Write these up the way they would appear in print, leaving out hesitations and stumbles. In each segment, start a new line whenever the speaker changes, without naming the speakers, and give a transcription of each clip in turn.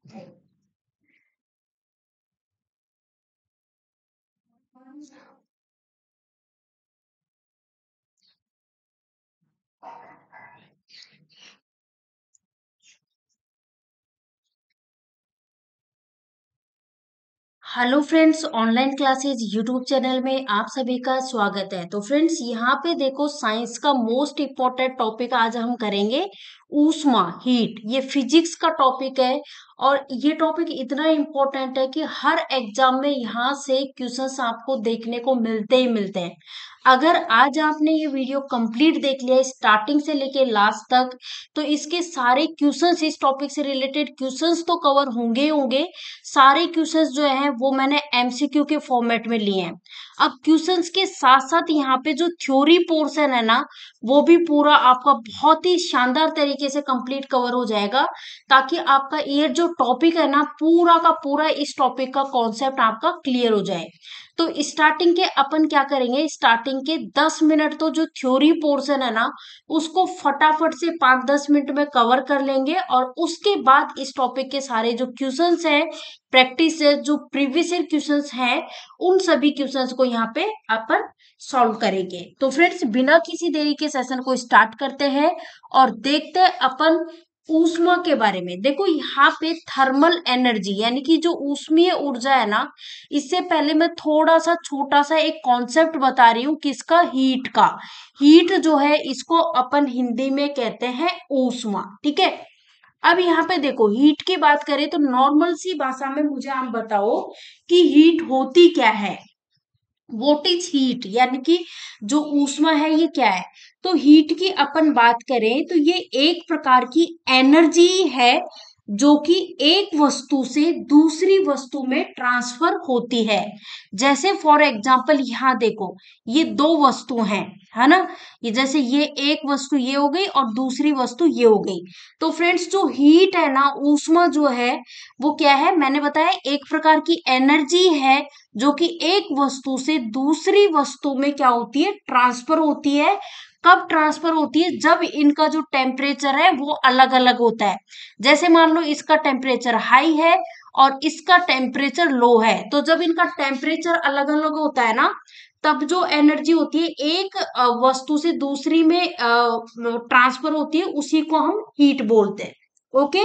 Hello friends, online classes YouTube channel में आप सभी का स्वागत है। तो फ्रेंड्स, यहाँ पे देखो, साइंस का मोस्ट इम्पोर्टेंट टॉपिक आज हम करेंगे ऊष्मा, हीट। ये फिजिक्स का टॉपिक है और ये टॉपिक इतना इम्पोर्टेंट है कि हर एग्जाम में यहाँ से क्वेश्चंस आपको देखने को मिलते ही मिलते हैं। अगर आज आपने ये वीडियो कंप्लीट देख लिया स्टार्टिंग से लेके लास्ट तक, तो इसके सारे क्वेश्चंस, इस टॉपिक से रिलेटेड क्वेश्चंस तो कवर होंगे ही होंगे। सारे क्वेश्चंस जो है वो मैंने एमसीक्यू के फॉर्मेट में लिए हैं। अब क्वेश्चंस के साथ साथ यहाँ पे जो थ्योरी पोर्शन है ना, वो भी पूरा आपका बहुत ही शानदार तरीके से कंप्लीट कवर हो जाएगा, ताकि आपका ये जो टॉपिक है ना, पूरा का पूरा इस टॉपिक का कॉन्सेप्ट आपका क्लियर हो जाए। तो स्टार्टिंग के अपन क्या करेंगे, स्टार्टिंग के 10 मिनट तो जो थ्योरी पोर्शन है ना, उसको फटाफट से 5-10 मिनट में कवर कर लेंगे, और उसके बाद इस टॉपिक के सारे जो क्वेश्चंस हैं, प्रैक्टिस है, जो प्रीवियस ईयर क्वेश्चंस हैं, उन सभी क्वेश्चंस को यहाँ पे अपन सॉल्व करेंगे। तो फ्रेंड्स, बिना किसी देरी के सेशन को स्टार्ट करते हैं और देखते हैं अपन ऊष्मा के बारे में। देखो, यहाँ पे थर्मल एनर्जी यानी कि जो ऊष्मीय ऊर्जा है ना, इससे पहले मैं थोड़ा सा छोटा सा एक कॉन्सेप्ट बता रही हूँ, किसका, हीट का। हीट जो है, इसको अपन हिंदी में कहते हैं ऊष्मा, ठीक है। अब यहाँ पे देखो, हीट की बात करें तो नॉर्मल सी भाषा में मुझे आप बताओ कि हीट होती क्या है। व्हाट इज हीट, यानी कि जो ऊष्मा है ये क्या है। तो हीट की अपन बात करें तो ये एक प्रकार की एनर्जी है जो कि एक वस्तु से दूसरी वस्तु में ट्रांसफर होती है। जैसे फॉर एग्जांपल यहाँ देखो, ये दो वस्तु हैं, है ना। ये जैसे ये एक वस्तु ये हो गई और दूसरी वस्तु ये हो गई। तो फ्रेंड्स, जो हीट है ना, ऊष्मा जो है, वो क्या है, मैंने बताया एक प्रकार की एनर्जी है जो कि एक वस्तु से दूसरी वस्तु में क्या होती है, ट्रांसफर होती है। कब ट्रांसफर होती है, जब इनका जो टेम्परेचर है वो अलग अलग होता है। जैसे मान लो इसका टेम्परेचर हाई है और इसका टेम्परेचर लो है, तो जब इनका टेम्परेचर अलग अलग होता है ना, तब जो एनर्जी होती है एक वस्तु से दूसरी में ट्रांसफर होती है, उसी को हम हीट बोलते हैं। ओके।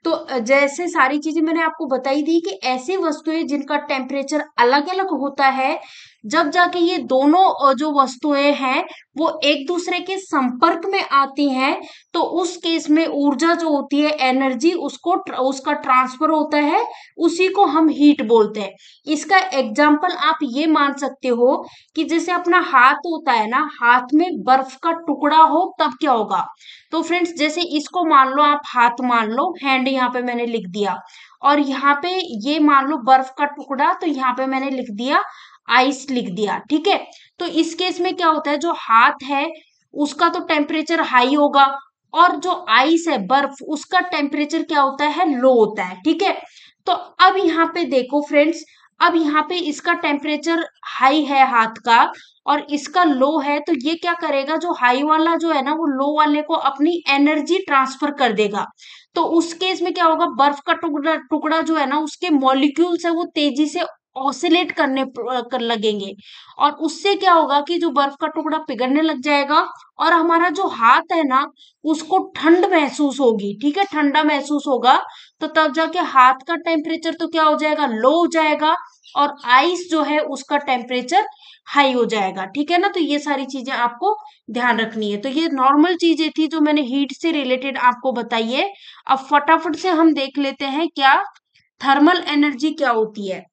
तो जैसे सारी चीजें मैंने आपको बताई दी कि ऐसी वस्तुएं जिनका टेम्परेचर अलग अलग होता है, जब जाके ये दोनों जो वस्तुएं हैं वो एक दूसरे के संपर्क में आती हैं, तो उस केस में ऊर्जा जो होती है, एनर्जी, उसको उसका ट्रांसफर होता है, उसी को हम हीट बोलते हैं। इसका एग्जाम्पल आप ये मान सकते हो कि जैसे अपना हाथ होता है ना, हाथ में बर्फ का टुकड़ा हो तब क्या होगा। तो फ्रेंड्स, जैसे इसको मान लो, आप हाथ मान लो, हैंड यहाँ पे मैंने लिख दिया, और यहाँ पे ये मान लो बर्फ का टुकड़ा, तो यहाँ पे मैंने लिख दिया आइस, लिख दिया, ठीक है। तो इस केस में क्या होता है, जो हाथ है उसका तो टेम्परेचर हाई होगा, और जो आइस है, बर्फ, उसका टेम्परेचर क्या होता है, लो होता है, ठीक है। तो अब यहाँ पे देखो फ्रेंड्स, अब यहाँ पे इसका टेम्परेचर हाई है हाथ का, और इसका लो है, तो ये क्या करेगा, जो हाई वाला जो है ना, वो लो वाले को अपनी एनर्जी ट्रांसफर कर देगा। तो उस केस में क्या होगा, बर्फ का टुकड़ा टुकड़ा जो है ना, उसके मॉलिक्यूल्स है वो तेजी से ऑसिलेट करने कर लगेंगे, और उससे क्या होगा कि जो बर्फ का टुकड़ा पिघलने लग जाएगा, और हमारा जो हाथ है ना, उसको ठंड महसूस होगी, ठीक है, ठंडा महसूस होगा। तो तब जाके हाथ का टेम्परेचर तो क्या हो जाएगा, लो हो जाएगा, और आइस जो है उसका टेम्परेचर हाई हो जाएगा, ठीक है ना। तो ये सारी चीजें आपको ध्यान रखनी है। तो ये नॉर्मल चीजें थी जो मैंने हीट से रिलेटेड आपको बताई है। अब फटाफट से हम देख लेते हैं क्या थर्मल एनर्जी क्या होती है।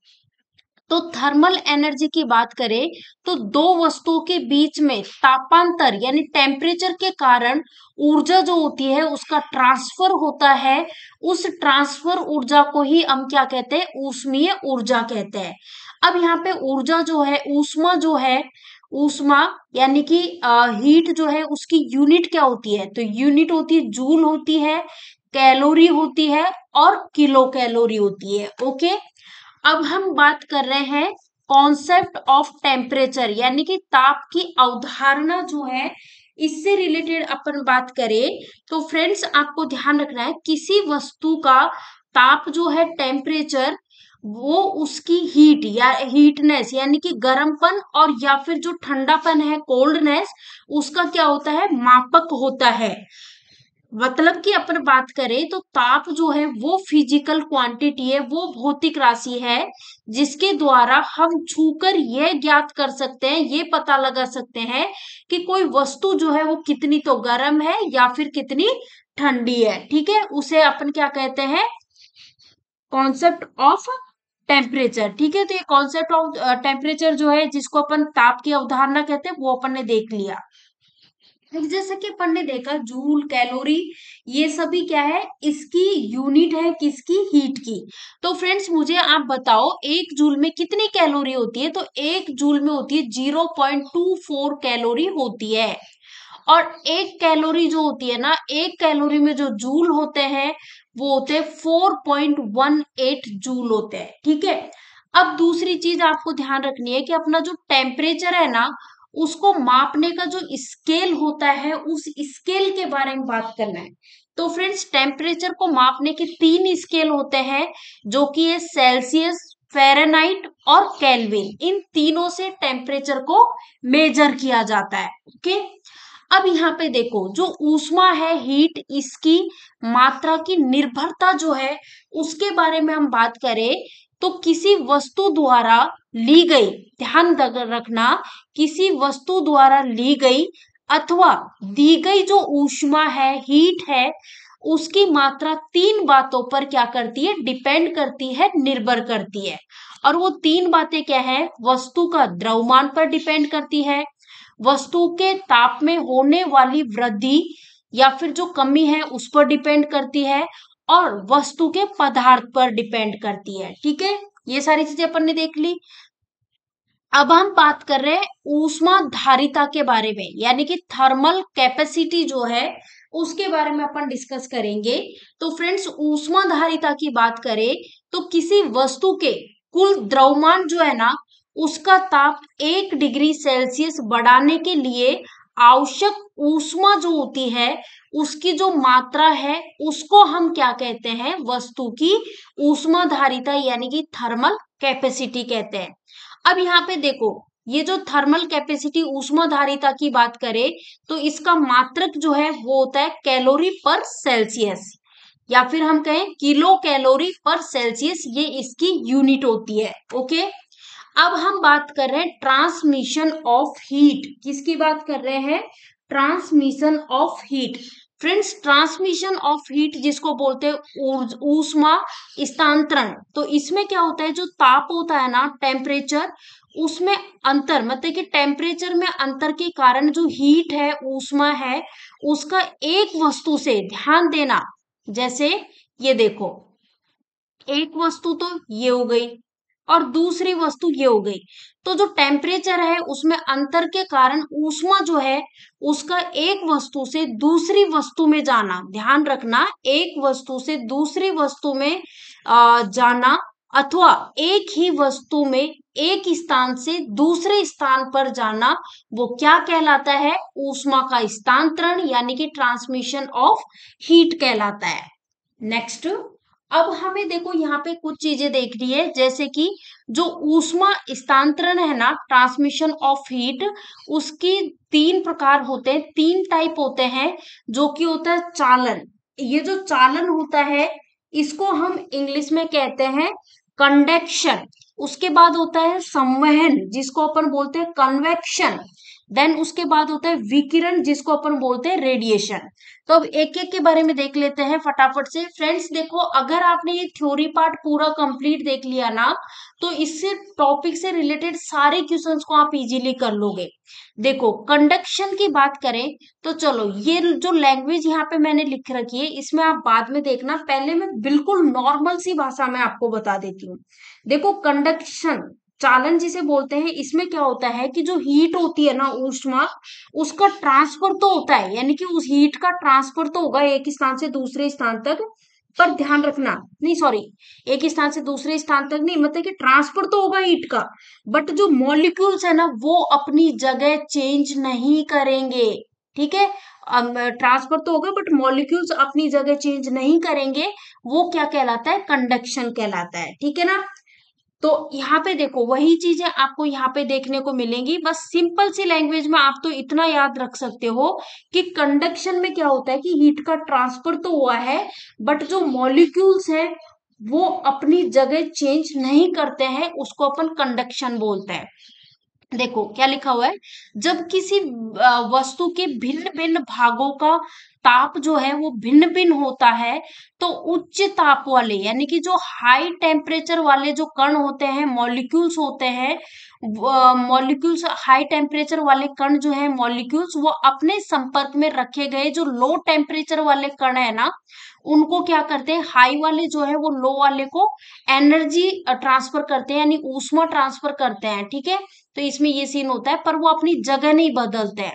तो थर्मल एनर्जी की बात करें तो दो वस्तुओं के बीच में तापांतर यानी टेम्परेचर के कारण ऊर्जा जो होती है उसका ट्रांसफर होता है। उस ट्रांसफर ऊर्जा को ही हम क्या कहते हैं, ऊष्मीय ऊर्जा कहते हैं। अब यहाँ पे ऊर्जा जो है, ऊष्मा जो है, ऊष्मा यानी कि हीट जो है, उसकी यूनिट क्या होती है, तो यूनिट होती है, जूल होती है, कैलोरी होती है, और किलो कैलोरी होती है। ओके। अब हम बात कर रहे हैं कॉन्सेप्ट ऑफ टेम्परेचर, यानी कि ताप की अवधारणा जो है, इससे रिलेटेड अपन बात करें तो फ्रेंड्स, आपको ध्यान रखना है, किसी वस्तु का ताप जो है टेम्परेचर, वो उसकी हीट या हीटनेस यानी कि गर्मपन और या फिर जो ठंडापन है कोल्डनेस, उसका क्या होता है, मापक होता है। मतलब कि अपन बात करें तो ताप जो है वो फिजिकल क्वांटिटी है, वो भौतिक राशि है जिसके द्वारा हम छूकर यह ज्ञात कर सकते हैं, ये पता लगा सकते हैं कि कोई वस्तु जो है वो कितनी तो गर्म है या फिर कितनी ठंडी है। ठीक है, उसे अपन क्या कहते हैं, कॉन्सेप्ट ऑफ टेम्परेचर। ठीक है, तो ये कॉन्सेप्ट ऑफ टेम्परेचर जो है जिसको अपन ताप की अवधारणा कहते हैं, वो अपन ने देख लिया। फिर जैसे कि अपन ने देखा जूल, कैलोरी, ये सभी क्या है, इसकी यूनिट है किसकी, हीट की। तो फ्रेंड्स मुझे आप बताओ एक जूल में कितनी कैलोरी होती है, तो एक जूल में होती है 0.24 कैलोरी होती है। और एक कैलोरी जो होती है ना, एक कैलोरी में जो जूल होते हैं वो होते हैं 4.18 जूल होते हैं। ठीक है, अब दूसरी चीज आपको ध्यान रखनी है कि अपना जो टेम्परेचर है ना, उसको मापने का जो स्केल होता है, उस स्केल के बारे में बात करना है। तो फ्रेंड्स टेम्परेचर को मापने के 3 स्केल होते हैं, जो कि है सेल्सियस, फ़ारेनहाइट और केल्विन। इन तीनों से टेम्परेचर को मेजर किया जाता है। ओके, अब यहाँ पे देखो जो ऊष्मा है, हीट, इसकी मात्रा की निर्भरता जो है उसके बारे में हम बात करें तो किसी वस्तु द्वारा ली गई, ध्यान रखना, किसी वस्तु द्वारा ली गई अथवा दी गई जो ऊष्मा है, हीट है, उसकी मात्रा 3 बातों पर क्या करती है, डिपेंड करती है, निर्भर करती है। और वो 3 बातें क्या है, वस्तु का द्रव्यमान पर डिपेंड करती है, वस्तु के ताप में होने वाली वृद्धि या फिर जो कमी है उस पर डिपेंड करती है, और वस्तु के पदार्थ पर डिपेंड करती है। ठीक है, ये सारी चीजें अपन ने देख ली। अब हम बात कर रहे हैं ऊष्माधारिता के बारे में, यानी कि थर्मल कैपेसिटी जो है उसके बारे में अपन डिस्कस करेंगे। तो फ्रेंड्स ऊष्माधारिता की बात करें तो किसी वस्तु के कुल द्रव्यमान जो है ना, उसका ताप 1 डिग्री सेल्सियस बढ़ाने के लिए आवश्यक ऊष्मा जो होती है, उसकी जो मात्रा है उसको हम क्या कहते हैं, वस्तु की ऊष्माधारिता यानी कि थर्मल कैपेसिटी कहते हैं। अब यहाँ पे देखो, ये जो थर्मल कैपेसिटी ऊष्माधारिता की बात करें तो इसका मात्रक जो है वो होता है कैलोरी पर सेल्सियस, या फिर हम कहें किलो कैलोरी पर सेल्सियस, ये इसकी यूनिट होती है। ओके, अब हम बात कर रहे हैं ट्रांसमिशन ऑफ हीट, किसकी बात कर रहे हैं, transmission of heat. Friends transmission of heat जिसको बोलते हैं ऊष्मा स्थानांतरण, तो इसमें क्या होता है, जो ताप होता है ना, टेम्परेचर, उसमें अंतर, मतलब कि टेम्परेचर में अंतर के कारण जो हीट है, ऊष्मा है, उसका एक वस्तु से, ध्यान देना, जैसे ये देखो, एक वस्तु तो ये हो गई और दूसरी वस्तु ये हो गई, तो जो टेम्परेचर है उसमें अंतर के कारण ऊष्मा जो है उसका एक वस्तु से दूसरी वस्तु में जाना, ध्यान रखना, एक वस्तु से दूसरी वस्तु में जाना, अथवा एक ही वस्तु में एक स्थान से दूसरे स्थान पर जाना, वो क्या कहलाता है, ऊष्मा का स्थानांतरण यानी कि ट्रांसमिशन ऑफ हीट कहलाता है। नेक्स्ट, अब हमें देखो यहाँ पे कुछ चीजें देखनी है, जैसे कि जो ऊष्मा स्थानांतरण है ना, ट्रांसमिशन ऑफ हीट, उसकी 3 प्रकार होते हैं, 3 टाइप होते हैं, जो कि होता है चालन। ये जो चालन होता है इसको हम इंग्लिश में कहते हैं कंडक्शन। उसके बाद होता है संवहन जिसको अपन बोलते हैं कन्वेक्शन। देन उसके बाद होता है विकिरण जिसको अपन बोलते हैं रेडिएशन। तो अब एक एक के बारे में देख लेते हैं फटाफट से। फ्रेंड्स देखो, अगर आपने ये थ्योरी पार्ट पूरा कंप्लीट देख लिया ना, तो इससे टॉपिक से रिलेटेड सारे क्वेश्चंस को आप इजीली कर लोगे। देखो कंडक्शन की बात करें तो चलो, ये जो लैंग्वेज यहाँ पे मैंने लिख रखी है इसमें आप बाद में देखना, पहले मैं बिल्कुल नॉर्मल सी भाषा में आपको बता देती हूँ। देखो कंडक्शन, चालन जिसे बोलते हैं, इसमें क्या होता है कि जो हीट होती है ना, ऊष्मा, उसका ट्रांसफर तो होता है, यानी कि उस हीट का ट्रांसफर तो होगा एक स्थान से दूसरे स्थान तक, पर ध्यान रखना, नहीं सॉरी, एक स्थान से दूसरे स्थान तक नहीं, मतलब कि ट्रांसफर तो होगा हीट का, बट जो मॉलिक्यूल्स है ना वो अपनी जगह चेंज नहीं करेंगे। ठीक है, ट्रांसफर तो होगा बट मॉलिक्यूल्स अपनी जगह चेंज नहीं करेंगे, वो क्या कहलाता है, कंडक्शन कहलाता है। ठीक है ना। तो यहाँ पे देखो वही चीजें आपको यहाँ पे देखने को मिलेंगी, बस सिंपल सी लैंग्वेज में आप तो इतना याद रख सकते हो कि कंडक्शन में क्या होता है कि हीट का ट्रांसफर तो हुआ है बट जो मॉलिक्यूल्स है वो अपनी जगह चेंज नहीं करते हैं, उसको अपन कंडक्शन बोलते हैं। देखो क्या लिखा हुआ है, जब किसी वस्तु के भिन्न भिन्न भागों का ताप जो है वो भिन्न भिन्न होता है, तो उच्च ताप वाले यानी कि जो हाई टेम्परेचर वाले जो कण होते हैं, मॉलिक्यूल्स होते हैं, मॉलिक्यूल्स हाई टेम्परेचर वाले कण जो है मॉलिक्यूल्स, वो अपने संपर्क में रखे गए जो लो टेम्परेचर वाले कण है ना, उनको क्या करते हैं, हाई वाले जो है वो लो वाले को एनर्जी ट्रांसफर करते हैं, यानी ऊष्मा ट्रांसफर करते हैं। ठीक है। तो इसमें ये सीन होता है, पर वो अपनी जगह नहीं बदलते हैं।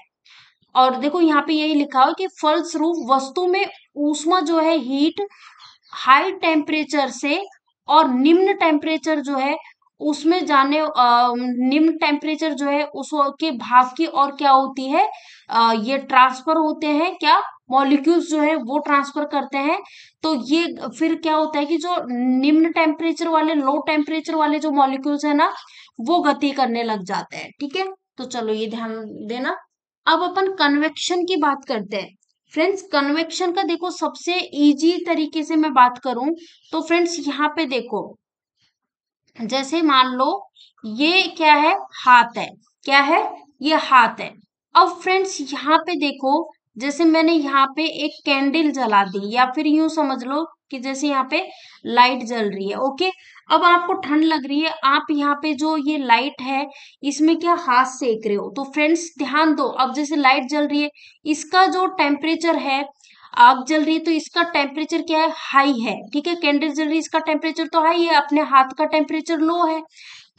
और देखो यहाँ पे यही लिखा है कि फलस्वरूप वस्तु में ऊष्मा जो है हीट हाई टेम्परेचर से और निम्न टेम्परेचर जो है उसमें जाने निम्न टेम्परेचर जो है उसके भाग की और क्या होती है, ये ट्रांसफर होते हैं, क्या मॉलिक्यूल्स जो है वो ट्रांसफर करते हैं। तो ये फिर क्या होता है कि जो निम्न टेम्परेचर वाले लो टेम्परेचर वाले जो मॉलिक्यूल्स है ना वो गति करने लग जाते हैं। ठीक है। तो चलो ये ध्यान देना। अब अपन कन्वेक्शन की बात करते हैं। फ्रेंड्स कन्वेक्शन का देखो सबसे इजी तरीके से मैं बात करूं तो फ्रेंड्स यहाँ पे देखो, जैसे मान लो ये क्या है, हाथ है, क्या है, ये हाथ है। अब फ्रेंड्स यहाँ पे देखो, जैसे मैंने यहाँ पे एक कैंडल जला दी या फिर यूं समझ लो कि जैसे यहाँ पे लाइट जल रही है। ओके। अब आपको ठंड लग रही है, आप यहाँ पे जो ये लाइट है इसमें क्या हाथ सेक रहे हो। तो फ्रेंड्स ध्यान दो, अब जैसे लाइट जल रही है, इसका जो टेम्परेचर है, आग जल रही है तो इसका टेम्परेचर क्या है, हाई है। ठीक है। कैंडल जल रही है, इसका टेम्परेचर तो हाई है, अपने हाथ का टेम्परेचर लो है।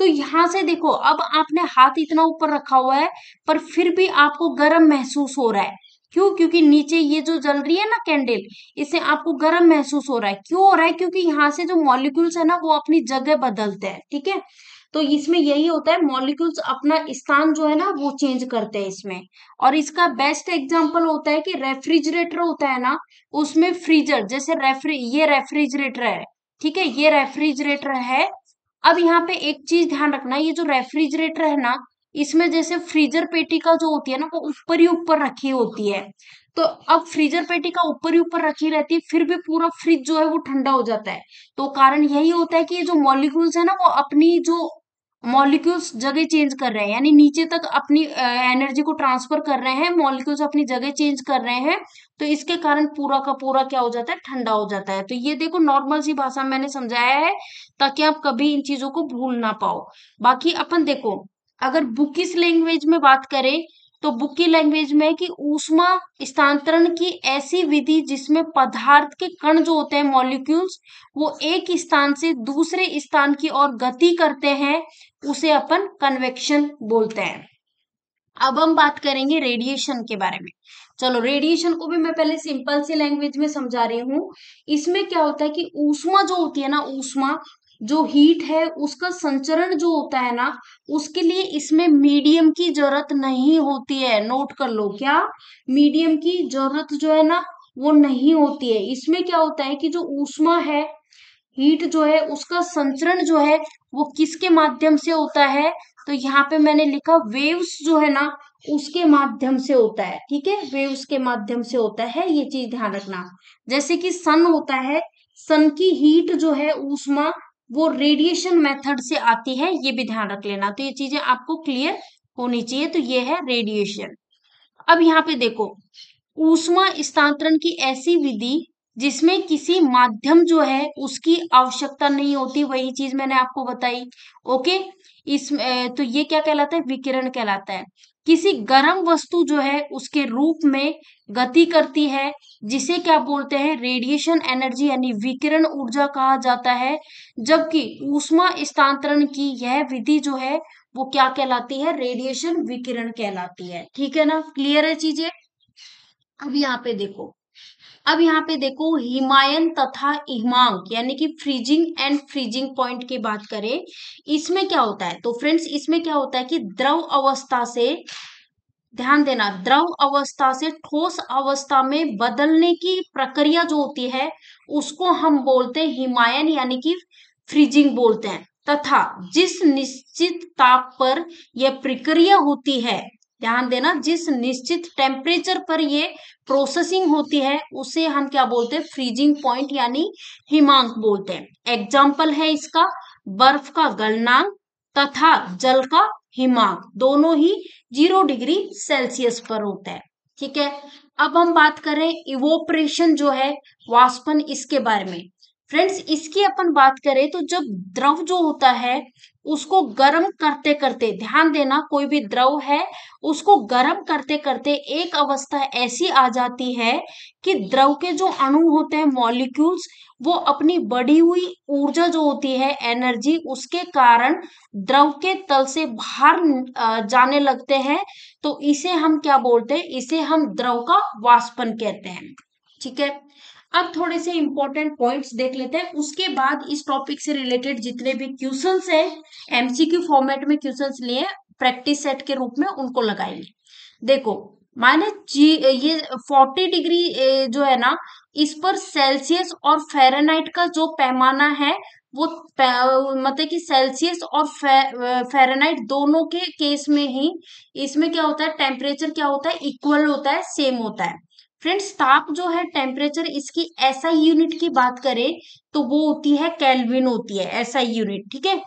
तो यहां से देखो, अब आपने हाथ इतना ऊपर रखा हुआ है पर फिर भी आपको गर्म महसूस हो रहा है। क्यों? क्योंकि नीचे ये जो जल रही है ना कैंडल, इससे आपको गर्म महसूस हो रहा है। क्यों हो रहा है? क्योंकि यहाँ से जो मॉलिक्यूल्स है ना वो अपनी जगह बदलते हैं। ठीक है। तो इसमें यही होता है, मॉलिक्यूल्स अपना स्थान जो है ना वो चेंज करते हैं इसमें। और इसका बेस्ट एग्जांपल होता है कि रेफ्रिजरेटर होता है ना, उसमें फ्रीजर, जैसे ये रेफ्रिजरेटर है। ठीक है। ये रेफ्रिजरेटर है। अब यहाँ पे एक चीज ध्यान रखना, ये जो रेफ्रिजरेटर है ना, इसमें जैसे फ्रीजर पेटी का जो होती है ना वो ऊपर ही ऊपर रखी होती है। तो अब फ्रीजर पेटी का ऊपर ही ऊपर रखी रहती है, फिर भी पूरा फ्रिज जो है वो ठंडा हो जाता है। तो कारण यही होता है कि ये जो मॉलिक्यूल्स है ना वो अपनी जो मॉलिक्यूल्स जगह चेंज कर रहे हैं, यानी नीचे तक अपनी एनर्जी को ट्रांसफर कर रहे हैं, मॉलिक्यूल्स अपनी जगह चेंज कर रहे हैं। तो इसके कारण पूरा का पूरा क्या हो जाता है, ठंडा हो जाता है। तो ये देखो नॉर्मल सी भाषा में मैंने समझाया है ताकि आप कभी इन चीजों को भूल ना पाओ। बाकी अपन देखो, अगर बुकिस लैंग्वेज में बात करें तो बुक की लैंग्वेज में है कि ऊष्मा स्थानांतरण की ऐसी विधि जिसमें पदार्थ के कण जो होते हैं मॉलिक्यूल्स, वो एक स्थान से दूसरे स्थान की ओर गति करते हैं, उसे अपन कन्वेक्शन बोलते हैं। अब हम बात करेंगे रेडिएशन के बारे में। चलो रेडिएशन को भी मैं पहले सिंपल सी लैंग्वेज में समझा रही हूँ। इसमें क्या होता है कि ऊष्मा जो होती है ना, ऊष्मा जो हीट है उसका संचरण जो होता है ना, उसके लिए इसमें मीडियम की जरूरत नहीं होती है। नोट कर लो, क्या मीडियम की जरूरत जो है ना वो नहीं होती है। इसमें क्या होता है कि जो ऊष्मा है, हीट जो है उसका संचरण जो है वो किसके माध्यम से होता है, तो यहाँ पे मैंने लिखा वेव्स जो है ना उसके माध्यम से होता है। ठीक है। वेव्स के माध्यम से होता है, ये चीज ध्यान रखना। जैसे कि सन होता है, सन की हीट जो है ऊष्मा वो रेडिएशन मेथड से आती है, ये भी ध्यान रख लेना। तो ये चीजें आपको क्लियर होनी चाहिए। तो ये है रेडिएशन। अब यहाँ पे देखो, ऊष्मा स्थानांतरण की ऐसी विधि जिसमें किसी माध्यम जो है उसकी आवश्यकता नहीं होती, वही चीज मैंने आपको बताई। ओके। तो ये क्या कहलाता है, विकिरण कहलाता है। किसी गर्म वस्तु जो है उसके रूप में गति करती है, जिसे क्या बोलते हैं, रेडिएशन एनर्जी यानी विकिरण ऊर्जा कहा जाता है। जबकि ऊष्मा स्थानांतरण की यह विधि जो है वो क्या कहलाती है, रेडिएशन विकिरण कहलाती है। ठीक है ना, क्लियर है चीजें। अब यहाँ पे देखो, अब यहाँ पे देखो हिमायन तथा हिमांक यानी कि फ्रीजिंग एंड फ्रीजिंग पॉइंट की बात करें, इसमें क्या होता है, तो फ्रेंड्स इसमें क्या होता है कि द्रव अवस्था से ध्यान देना, द्रव अवस्था से ठोस अवस्था में बदलने की प्रक्रिया जो होती है उसको हम बोलते हैं हिमायन यानी कि फ्रीजिंग बोलते हैं। तथा जिस निश्चित ताप पर यह प्रक्रिया होती है, ध्यान देना, जिस निश्चित टेम्परेचर पर ये प्रोसेसिंग होती है उसे हम क्या बोलते हैं, फ्रीजिंग पॉइंट यानी हिमांक बोलते हैं। एग्जाम्पल है इसका बर्फ का गलनांक तथा जल का हिमांक, दोनों ही 0 डिग्री सेल्सियस पर होता है। ठीक है, अब हम बात करें इवोपरेशन जो है, वाष्पन, इसके बारे में। फ्रेंड्स, इसकी अपन बात करें तो जब द्रव जो होता है उसको गर्म करते करते, ध्यान देना, कोई भी द्रव है उसको गर्म करते करते एक अवस्था ऐसी आ जाती है कि द्रव के जो अणु होते हैं, मॉलिक्यूल्स, वो अपनी बढ़ी हुई ऊर्जा जो होती है, एनर्जी, उसके कारण द्रव के तल से बाहर जाने लगते हैं। तो इसे हम क्या बोलते हैं, इसे हम द्रव का वाष्पन कहते हैं। ठीक है, अब थोड़े से इंपॉर्टेंट पॉइंट्स देख लेते हैं, उसके बाद इस टॉपिक से रिलेटेड जितने भी क्वेश्चंस है, एमसीक्यू फॉर्मेट में क्वेश्चंस लिए प्रैक्टिस सेट के रूप में उनको लगाएंगे। देखो, माने जी ये 40 डिग्री जो है ना, इस पर सेल्सियस और फ़ारेनहाइट का जो पैमाना है वो मतलब कि सेल्सियस और फ़ारेनहाइट दोनों के केस में ही इसमें क्या होता है, टेम्परेचर क्या होता है, इक्वल होता है, सेम होता है। फ्रेंड्स, ताप जो है, टेम्परेचर, इसकी एसआई यूनिट की बात करें तो वो होती है केल्विन, होती है एसआई यूनिट। ठीक है,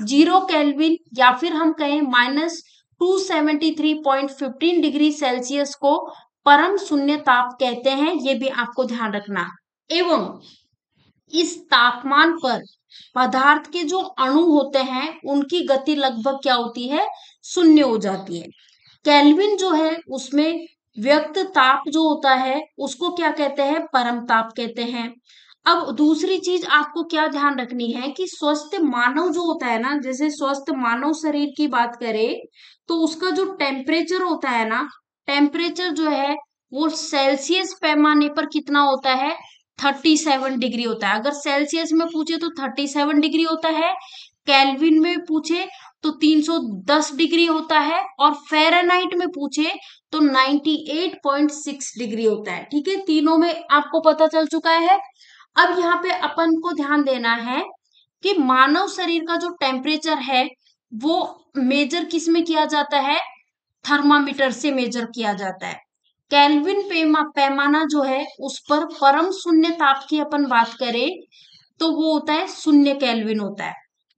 0 केल्विन या फिर हम कहें -273.15 डिग्री सेल्सियस को परम शून्य ताप कहते हैं, ये भी आपको ध्यान रखना। एवं इस तापमान पर पदार्थ के जो अणु होते हैं उनकी गति लगभग क्या होती है, शून्य हो जाती है। केल्विन जो है उसमें व्यक्त ताप जो होता है उसको क्या कहते हैं, परम ताप कहते हैं। अब दूसरी चीज आपको क्या ध्यान रखनी है कि स्वस्थ मानव जो होता है ना, जैसे स्वस्थ मानव शरीर की बात करें तो उसका जो टेम्परेचर होता है ना, टेम्परेचर जो है वो सेल्सियस पैमाने पर कितना होता है, 37 डिग्री होता है। अगर सेल्सियस में पूछे तो 37 डिग्री होता है, केल्विन में पूछे तो 310 डिग्री होता है, और फ़ारेनहाइट में पूछे तो 98.6 डिग्री होता है। ठीक है, तीनों में आपको पता चल चुका है। अब यहाँ पे अपन को ध्यान देना है कि मानव शरीर का जो टेम्परेचर है वो मेजर किस में किया जाता है, थर्मामीटर से मेजर किया जाता है। केल्विन पैमाना जो है उस पर परम शून्य ताप की अपन बात करें तो वो होता है 0 केल्विन होता है।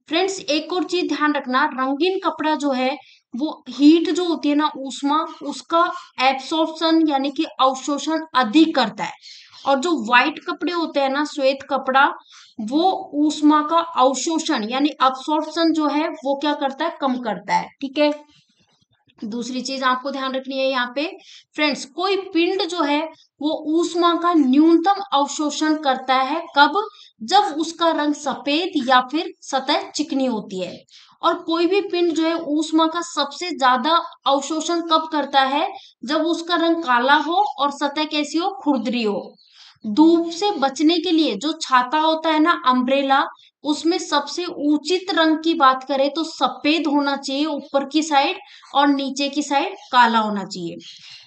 फ्रेंड्स, एक और चीज ध्यान रखना, रंगीन कपड़ा जो है वो हीट जो होती है ना, ऊष्मा, उसका एब्सॉर्प्शन यानी कि अवशोषण अधिक करता है। और जो व्हाइट कपड़े होते हैं ना, श्वेत कपड़ा, वो ऊष्मा का अवशोषण यानी अब्सॉर्प्शन जो है वो क्या करता है, कम करता है। ठीक है, दूसरी चीज आपको ध्यान रखनी है यहाँ पे, फ्रेंड्स, कोई पिंड जो है वो ऊष्मा का न्यूनतम अवशोषण करता है, कब, जब उसका रंग सफेद या फिर सतह चिकनी होती है। और कोई भी पिंड जो है ऊष्मा का सबसे ज्यादा अवशोषण कब करता है, जब उसका रंग काला हो और सतह कैसी हो, खुरदरी हो। धूप से बचने के लिए जो छाता होता है ना, अम्ब्रेला, उसमें सबसे उचित रंग की बात करें तो सफेद होना चाहिए ऊपर की साइड, और नीचे की साइड काला होना चाहिए।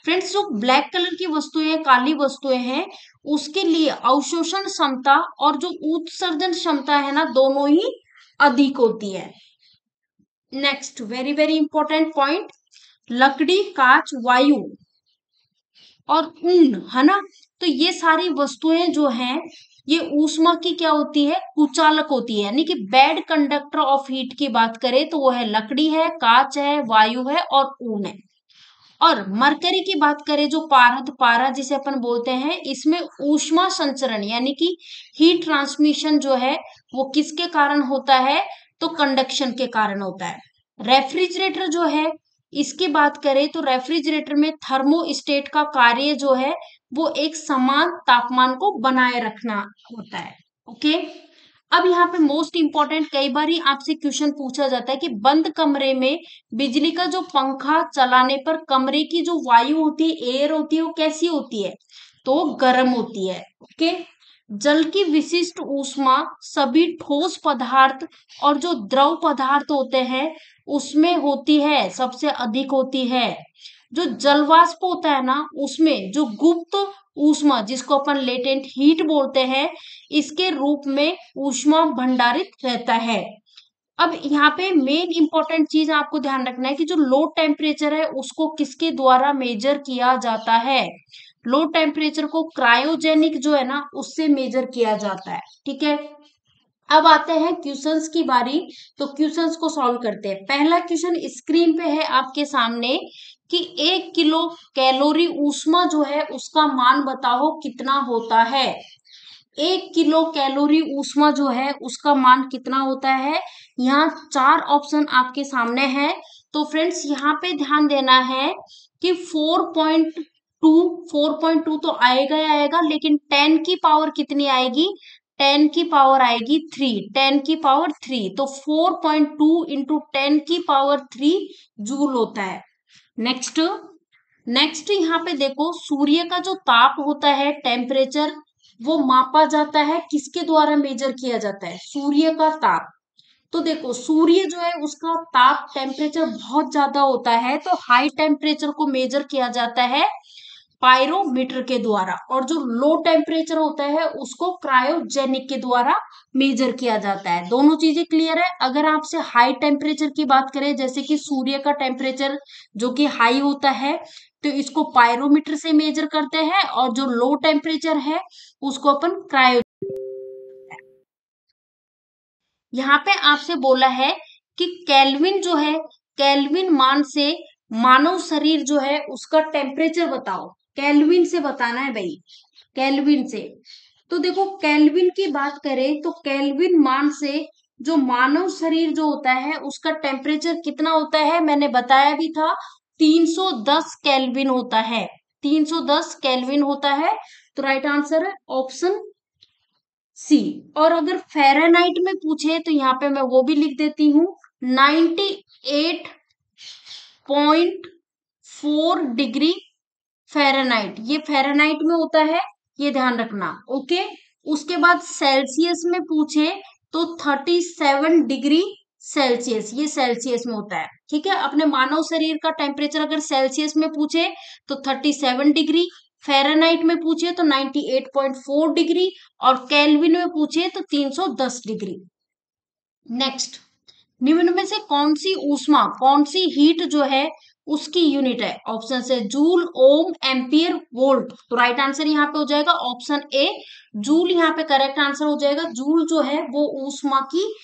फ्रेंड्स, जो ब्लैक कलर की वस्तुएं, काली वस्तुएं हैं, उसके लिए अवशोषण क्षमता और जो उत्सर्जन क्षमता है ना, दोनों ही अधिक होती है। Next very very important point, लकड़ी, कांच, वायु और ऊन, है ना, तो ये सारी वस्तुएं जो हैं ये ऊष्मा की क्या होती है, कुचालक होती है, यानी कि बैड कंडक्टर ऑफ हीट की बात करें तो वो है लकड़ी है, कांच है, वायु है और ऊन है। और मरकरी की बात करें, जो पारद, पारा जिसे अपन बोलते हैं, इसमें ऊष्मा संचरण यानी कि हीट ट्रांसमिशन जो है वो किसके कारण होता है, तो कंडक्शन के कारण होता है। रेफ्रिजरेटर जो है, इसकी बात करें तो रेफ्रिजरेटर में थर्मोस्टेट का कार्य जो है वो एक समान तापमान को बनाए रखना होता है। ओके, अब यहाँ पे मोस्ट इंपॉर्टेंट, कई बार ही आपसे क्वेश्चन पूछा जाता है कि बंद कमरे में बिजली का जो पंखा चलाने पर कमरे की जो वायु होती है, एयर होती है, वो कैसी होती है, तो गर्म होती है। ओके, जल की विशिष्ट ऊष्मा सभी ठोस पदार्थ और जो द्रव पदार्थ होते हैं उसमें होती है, सबसे अधिक होती है। जो जलवाष्प होता है ना, उसमें जो गुप्त ऊष्मा जिसको अपन लेटेंट हीट बोलते हैं, इसके रूप में ऊष्मा भंडारित रहता है। अब यहाँ पे मेन इंपॉर्टेंट चीज आपको ध्यान रखना है कि जो लो टेम्परेचर है उसको किसके द्वारा मेजर किया जाता है। लो टेम्परेचर को क्रायोजेनिक जो है ना उससे मेजर किया जाता है। ठीक है, अब आते हैं क्वेश्चंस की बारी। तो क्वेश्चंस को सॉल्व करते हैं। पहला क्वेश्चन स्क्रीन पे है आपके सामने कि 1 किलो कैलोरी ऊष्मा जो है उसका मान बताओ कितना होता है। 1 किलो कैलोरी ऊष्मा जो है उसका मान कितना होता है। यहाँ 4 ऑप्शन आपके सामने है। तो फ्रेंड्स यहाँ पे ध्यान देना है कि 4.2 तो आएगा ही आएगा, लेकिन 10 की पावर कितनी आएगी, 10 की पावर आएगी 3, 10 की पावर 3। तो 4.2 इंटू 10 की पावर 3 जूल होता है। नेक्स्ट नेक्स्ट यहाँ पे देखो, सूर्य का जो ताप होता है, टेम्परेचर, वो मापा जाता है, किसके द्वारा मेजर किया जाता है, सूर्य का ताप। तो देखो सूर्य जो है उसका ताप टेम्परेचर बहुत ज्यादा होता है, तो हाई टेम्परेचर को मेजर किया जाता है पायरोमीटर के द्वारा, और जो लो टेम्परेचर होता है उसको क्रायोजेनिक के द्वारा मेजर किया जाता है। दोनों चीजें क्लियर है। अगर आपसे हाई टेम्परेचर की बात करें, जैसे कि सूर्य का टेम्परेचर जो कि हाई होता है, तो इसको पायरोमीटर से मेजर करते हैं, और जो लो टेम्परेचर है उसको अपन क्रायो। यहाँ पे आपसे बोला है कि केल्विन जो है, केल्विन मान से मानव शरीर जो है उसका टेम्परेचर बताओ। केल्विन से बताना है भाई, केल्विन से। तो देखो केल्विन की बात करें तो केल्विन मान से जो मानव शरीर जो होता है उसका टेम्परेचर कितना होता है, मैंने बताया भी था, 310 केल्विन होता है। 310 केल्विन होता है। तो राइट आंसर है ऑप्शन सी। और अगर फ़ारेनहाइट में पूछे तो यहाँ पे मैं वो भी लिख देती हूँ, 98.4 डिग्री फ़ारेनहाइट, ये फ़ारेनहाइट में होता है, ये ध्यान रखना। ओके, उसके बाद सेल्सियस में पूछे तो 37 डिग्री सेल्सियस, ये सेल्सियस में होता है। ठीक है, अपने मानव शरीर का टेम्परेचर अगर सेल्सियस में पूछे तो 37 डिग्री, फ़ारेनहाइट में पूछे तो 98.4 डिग्री, और केल्विन में पूछे तो 310 डिग्री। नेक्स्ट, निम्न में से कौन सी ऊष्मा, कौन सी हीट जो है उसकी यूनिट है। ऑप्शन है जूल, ओम, एम्पियर, वोल्ट। तो राइट आंसर यहाँ पे हो जाएगा ऑप्शन ए, जूल। यहाँ पे करेक्ट आंसर हो जाएगा। जूल जो है वो ऊष्मा की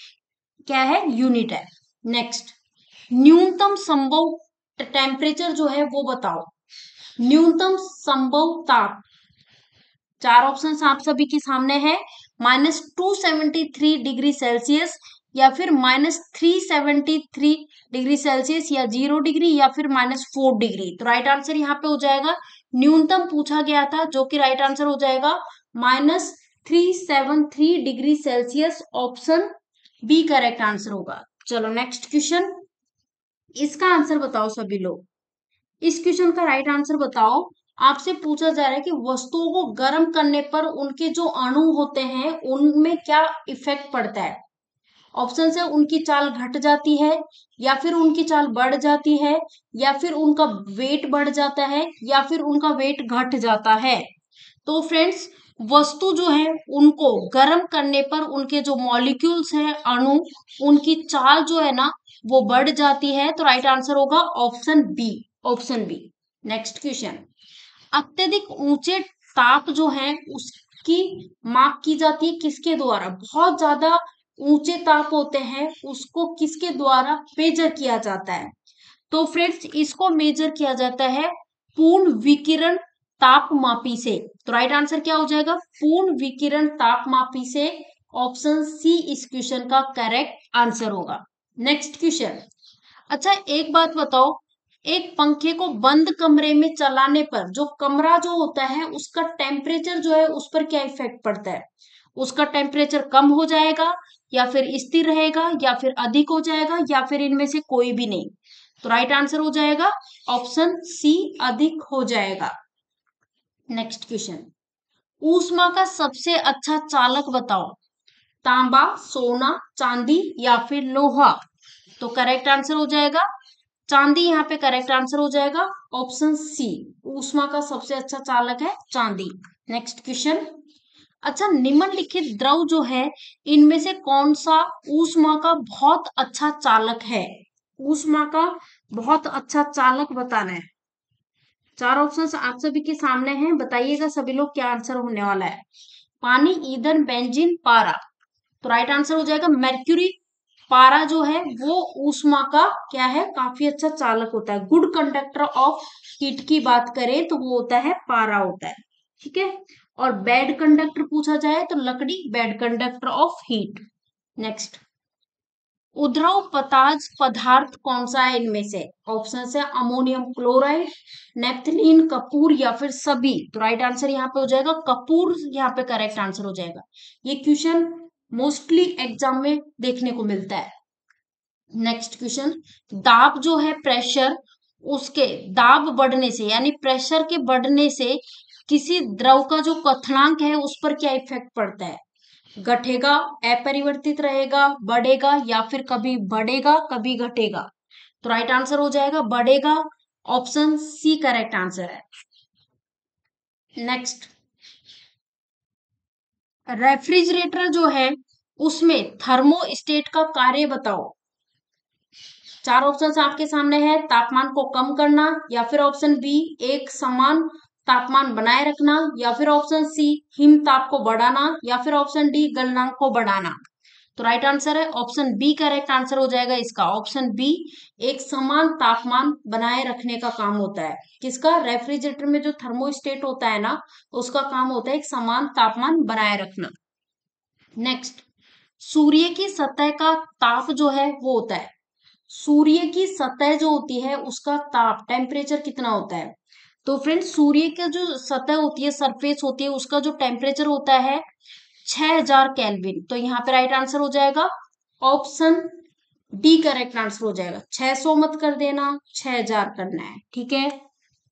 क्या है, यूनिट है। नेक्स्ट, न्यूनतम संभव टेम्परेचर जो है वो बताओ। न्यूनतम संभव ताप, 4 ऑप्शन आप सभी के सामने है, -273 डिग्री सेल्सियस, या फिर -373 डिग्री सेल्सियस, या 0 डिग्री, या फिर -4 डिग्री। तो राइट आंसर यहाँ पे हो जाएगा, न्यूनतम पूछा गया था, जो कि राइट आंसर हो जाएगा -373 degree Celsius. Option B correct answer होगा। चलो नेक्स्ट क्वेश्चन, इसका आंसर बताओ सभी लोग। इस क्वेश्चन का राइट आंसर बताओ। आपसे पूछा जा रहा है कि वस्तुओं को गर्म करने पर उनके जो अणु होते हैं उनमें क्या इफेक्ट पड़ता है। ऑप्शन है उनकी चाल घट जाती है, या फिर उनकी चाल बढ़ जाती है, या फिर उनका वेट बढ़ जाता है, या फिर उनका वेट घट जाता है। तो फ्रेंड्स, वस्तु जो है उनको गर्म करने पर उनके जो मॉलिक्यूल्स हैं, अणु, उनकी चाल जो है ना वो बढ़ जाती है। तो राइट आंसर होगा option B, option B. Next question, अत्यधिक ऊंचे ताप जो है उसकी माप की जाती है किसके द्वारा। बहुत ज्यादा ऊंचे ताप होते हैं उसको किसके द्वारा मेजर किया जाता है। तो फ्रेंड्स, इसको मेजर किया जाता है पूर्ण विकिरण तापमापी से। तो राइट आंसर क्या हो जाएगा, पूर्ण विकिरण तापमापी से। ऑप्शन सी इस क्वेश्चन का करेक्ट आंसर होगा। नेक्स्ट क्वेश्चन, अच्छा एक बात बताओ, एक पंखे को बंद कमरे में चलाने पर जो कमरा जो होता है उसका टेम्परेचर जो है उस पर क्या इफेक्ट पड़ता है। उसका टेम्परेचर कम हो जाएगा, या फिर स्थिर रहेगा, या फिर अधिक हो जाएगा, या फिर इनमें से कोई भी नहीं। तो राइट आंसर हो जाएगा ऑप्शन सी, अधिक हो जाएगा। नेक्स्ट क्वेश्चन, ऊष्मा का सबसे अच्छा चालक बताओ। तांबा, सोना, चांदी, या फिर लोहा। तो करेक्ट आंसर हो जाएगा चांदी यहाँ पे करेक्ट आंसर हो जाएगा, ऑप्शन सी। ऊष्मा का सबसे अच्छा चालक है चांदी। Next question. अच्छा, निम्नलिखित द्रव जो है इनमें से कौन सा ऊष्मा का बहुत अच्छा चालक है? ऊष्मा का बहुत अच्छा चालक बताना है। चार ऑप्शंस आप सभी के सामने हैं, बताइएगा सभी लोग क्या आंसर होने वाला है। पानी, ईंधन, बेंजीन, पारा। तो राइट आंसर हो जाएगा mercury। पारा जो है वो ऊष्मा का क्या है, काफी अच्छा चालक होता है। गुड कंडक्टर ऑफ हीट की बात करें तो वो होता है पारा होता है, ठीक है। और बैड कंडक्टर पूछा जाए तो लकड़ी bad conductor of heat. Next, उद्रव पताज पदार्थ कौन सा है इनमें से? ऑप्शन है अमोनियम क्लोराइड, नेप्थलीन, कपूर या फिर सभी। तो राइट आंसर यहाँ पे हो जाएगा कपूर, यहाँ पे करेक्ट आंसर हो जाएगा। ये क्वेश्चन मोस्टली एग्जाम में देखने को मिलता है। नेक्स्ट क्वेश्चन, दाब जो है प्रेशर, उसके दाब बढ़ने से यानी प्रेशर के बढ़ने से किसी द्रव का जो क्वथनांक है उस पर क्या इफेक्ट पड़ता है? घटेगा, अपरिवर्तित रहेगा, बढ़ेगा या फिर कभी बढ़ेगा कभी घटेगा? तो राइट आंसर हो जाएगा बढ़ेगा, ऑप्शन सी करेक्ट आंसर है। नेक्स्ट, रेफ्रिजरेटर जो है उसमें थर्मोस्टेट का कार्य बताओ। चार ऑप्शन आपके सामने है, तापमान को कम करना, या फिर ऑप्शन बी एक समान तापमान बनाए रखना, या फिर ऑप्शन सी हिम ताप को बढ़ाना, या फिर ऑप्शन डी गलनांक को बढ़ाना। तो राइट आंसर है ऑप्शन बी करेक्ट आंसर हो जाएगा इसका। ऑप्शन बी एक समान तापमान बनाए रखने का काम होता है। किसका? रेफ्रिजरेटर में जो थर्मोस्टेट होता है ना, उसका काम होता है एक समान तापमान बनाए रखना। नेक्स्ट, सूर्य की सतह का ताप जो है वो होता है, सूर्य की सतह जो होती है उसका ताप टेम्परेचर कितना होता है? तो फ्रेंड्स, सूर्य का जो सतह होती है, सरफेस होती है, उसका जो टेम्परेचर होता है 6000 केल्विन। तो यहाँ पे राइट आंसर हो जाएगा ऑप्शन डी करेक्ट आंसर हो जाएगा। 600 मत कर देना, 6000 करना है, ठीक है।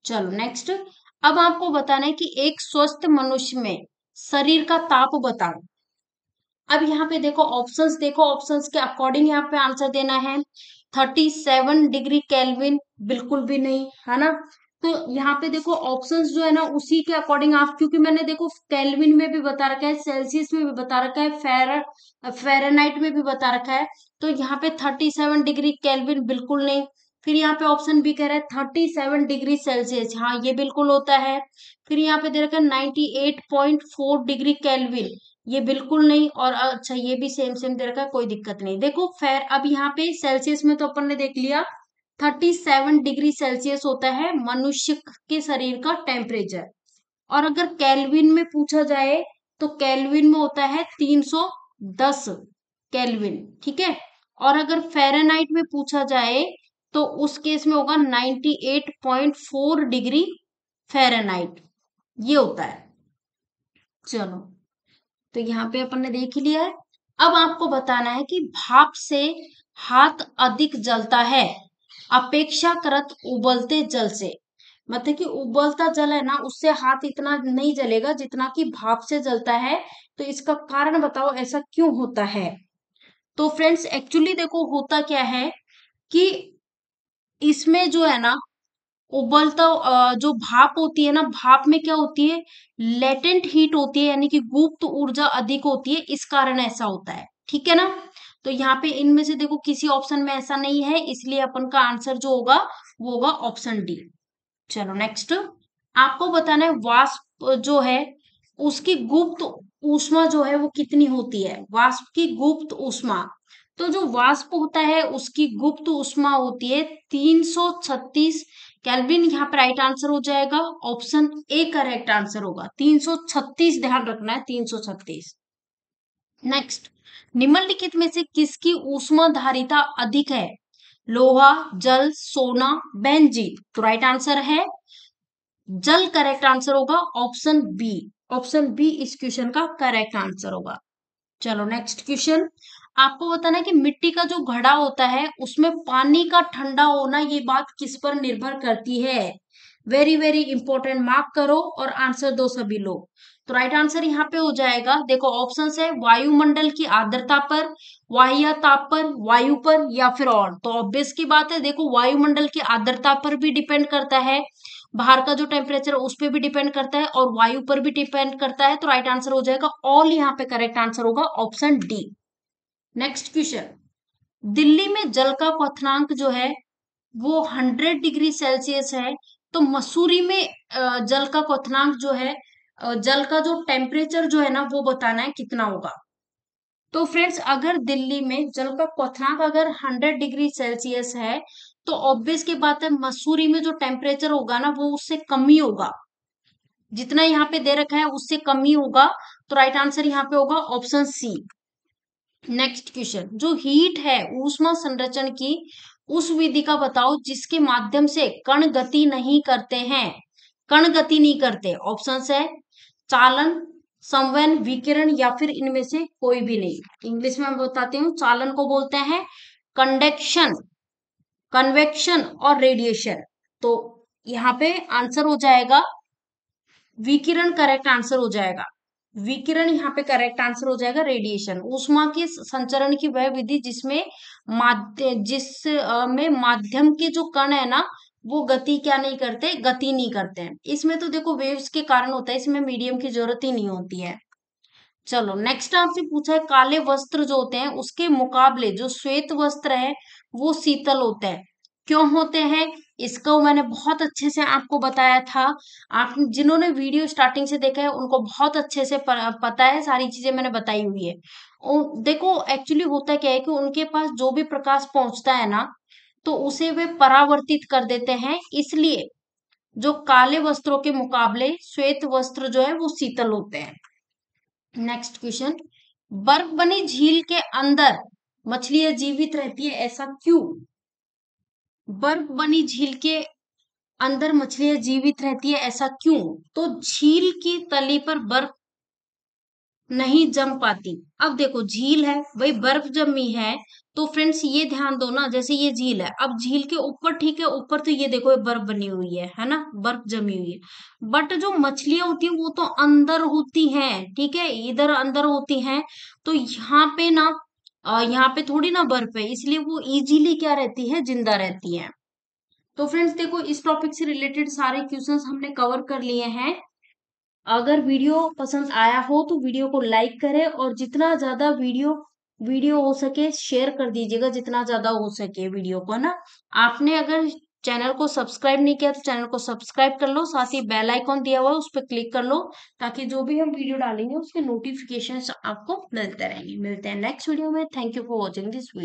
चलो नेक्स्ट, अब आपको बताना है कि एक स्वस्थ मनुष्य में शरीर का ताप बताओ। अब यहाँ पे देखो ऑप्शंस, देखो ऑप्शंस के अकॉर्डिंग यहाँ पे आंसर देना है। 37 डिग्री केल्विन बिल्कुल भी नहीं, है ना। तो यहाँ पे देखो ऑप्शंस जो है ना उसी के अकॉर्डिंग आप, क्योंकि मैंने देखो केल्विन में भी बता रखा है, सेल्सियस में भी बता रखा है, फेरेनाइट में भी बता रखा है। तो यहाँ पे 37 डिग्री केल्विन बिल्कुल नहीं। फिर यहाँ पे ऑप्शन बी कह रहा है 37 डिग्री सेल्सियस, हाँ ये बिल्कुल होता है। फिर यहाँ पे दे रखा है 98.4 डिग्री केल्विन, ये बिल्कुल नहीं। और अच्छा ये भी सेम सेम दे रखा है, कोई दिक्कत नहीं। देखो फेर, अब यहाँ पे सेल्सियस में तो अपन ने देख लिया 37 डिग्री सेल्सियस होता है मनुष्य के शरीर का टेम्परेचर। और अगर केल्विन में पूछा जाए तो केल्विन में होता है 310 केल्विन, ठीक है। और अगर फेरेनाइट में पूछा जाए तो उस केस में होगा 98.4 डिग्री फेरेनाइट, ये होता है। चलो, तो यहाँ पे अपन ने देख ही लिया है। अब आपको बताना है कि भाप से हाथ अधिक जलता है अपेक्षाकृत उबलते जल से। मतलब कि उबलता जल है ना उससे हाथ इतना नहीं जलेगा जितना कि भाप से जलता है। तो इसका कारण बताओ, ऐसा क्यों होता है? तो फ्रेंड्स एक्चुअली देखो होता क्या है कि इसमें जो है ना उबलता जो भाप होती है ना, भाप में क्या होती है, लेटेंट हीट होती है, यानी कि गुप्त ऊर्जा अधिक होती है, इस कारण ऐसा होता है, ठीक है ना। तो यहाँ पे इनमें से देखो किसी ऑप्शन में ऐसा नहीं है, इसलिए अपन का आंसर जो होगा वो होगा ऑप्शन डी। चलो नेक्स्ट, आपको बताना है वाष्प जो है उसकी गुप्त ऊष्मा जो है वो कितनी होती है? वाष्प की गुप्त ऊष्मा, तो जो वाष्प होता है उसकी गुप्त ऊष्मा होती है 336 केल्विन। यहाँ पर राइट आंसर हो जाएगा ऑप्शन ए करेक्ट आंसर होगा 336, ध्यान रखना है 336। नेक्स्ट, निम्नलिखित में से किसकी ऊष्मा धारिता अधिक है? लोहा, जल, सोना, बेंजीन। तो राइट आंसर है जल करेक्ट आंसर होगा ऑप्शन बी। ऑप्शन बी इस क्वेश्चन का करेक्ट आंसर होगा। चलो नेक्स्ट क्वेश्चन, आपको बताना है कि मिट्टी का जो घड़ा होता है उसमें पानी का ठंडा होना, ये बात किस पर निर्भर करती है? वेरी वेरी इंपॉर्टेंट, मार्क करो और आंसर दो सभी लोग। तो राइट आंसर यहाँ पे हो जाएगा, देखो ऑप्शन है वायुमंडल की आर्द्रता पर, वाह्य ताप पर, वायु पर, या फिर और। तो ऑब्वियस की बात है, देखो वायुमंडल की आर्द्रता पर भी डिपेंड करता है, बाहर का जो टेम्परेचर उस पर भी डिपेंड करता है, और वायु पर भी डिपेंड करता है। तो राइट आंसर हो जाएगा ऑल, यहाँ पे करेक्ट आंसर होगा option D. Next question, Delhi में जल का क्वथनांक जो है वो 100 डिग्री सेल्सियस है, तो मसूरी में जल का क्वथनांक जो है, जल का जो टेम्परेचर जो है ना वो बताना है कितना होगा। तो फ्रेंड्स, अगर दिल्ली में जल का क्वथनांक अगर 100 डिग्री सेल्सियस है, तो ऑब्वियस की बात है मसूरी में जो टेम्परेचर होगा ना वो उससे कम ही होगा, जितना यहाँ पे दे रखा है उससे कम ही होगा। तो राइट आंसर यहाँ पे होगा ऑप्शन सी। नेक्स्ट क्वेश्चन, जो हीट है ऊष्मा संरक्षण की उस विधि का बताओ जिसके माध्यम से कण गति नहीं करते हैं। कण गति नहीं करते, ऑप्शन है चालन, संवहन, विकिरण, या फिर इनमें से कोई भी नहीं। इंग्लिश में मैं बताती हूँ, चालन को बोलते हैं कंडक्शन, कन्वेक्शन और रेडिएशन। तो यहाँ पे आंसर हो जाएगा विकिरण, करेक्ट आंसर हो जाएगा विकिरण, यहाँ पे करेक्ट आंसर हो जाएगा रेडिएशन। ऊष्मा के संचरण की वह विधि जिसमें में माध्यम के जो कण है ना वो गति क्या नहीं करते, गति नहीं करते हैं। इसमें तो देखो वेव्स के कारण होता है, इसमें मीडियम की जरूरत ही नहीं होती है। चलो नेक्स्ट आपसे पूछा है, काले वस्त्र जो होते हैं उसके मुकाबले जो श्वेत वस्त्र है वो शीतल होते हैं, क्यों होते हैं? इसको मैंने बहुत अच्छे से आपको बताया था। आप जिन्होंने वीडियो स्टार्टिंग से देखा है उनको बहुत अच्छे से पता है, सारी चीजें मैंने बताई हुई है। देखो एक्चुअली होता क्या है कि उनके पास जो भी प्रकाश पहुंचता है ना तो उसे वे परावर्तित कर देते हैं, इसलिए जो काले वस्त्रों के मुकाबले श्वेत वस्त्र जो है वो शीतल होते हैं। नेक्स्ट क्वेश्चन, बर्फ बनी झील के अंदर मछलियां जीवित रहती है, ऐसा क्यों? बर्फ बनी झील के अंदर मछलियां जीवित रहती है, ऐसा क्यों? तो झील की तली पर बर्फ नहीं जम पाती। अब देखो झील है भाई, बर्फ जमी है, तो फ्रेंड्स ये ध्यान दो ना, जैसे ये झील है, अब झील के ऊपर, ठीक है ऊपर तो ये देखो ये बर्फ बनी हुई है ना, बर्फ जमी हुई है, बट जो मछलियां होती हैं वो तो अंदर होती हैं, ठीक है इधर अंदर होती हैं। तो यहाँ पे ना यहाँ पे थोड़ी ना बर्फ है, इसलिए वो इजीली क्या रहती है, जिंदा रहती है। तो फ्रेंड्स देखो इस टॉपिक से रिलेटेड सारे क्वेश्चंस हमने कवर कर लिए हैं। अगर वीडियो पसंद आया हो तो वीडियो को लाइक करें, और जितना ज्यादा वीडियो हो सके शेयर कर दीजिएगा, जितना ज्यादा हो सके वीडियो को, है ना। आपने अगर चैनल को सब्सक्राइब नहीं किया तो चैनल को सब्सक्राइब कर लो, साथ ही बेल आइकॉन दिया हुआ है उस पर क्लिक कर लो, ताकि जो भी हम वीडियो डालेंगे उसके नोटिफिकेशन आपको मिलते रहेंगे। मिलते हैं नेक्स्ट वीडियो में। Thank you for watching this video.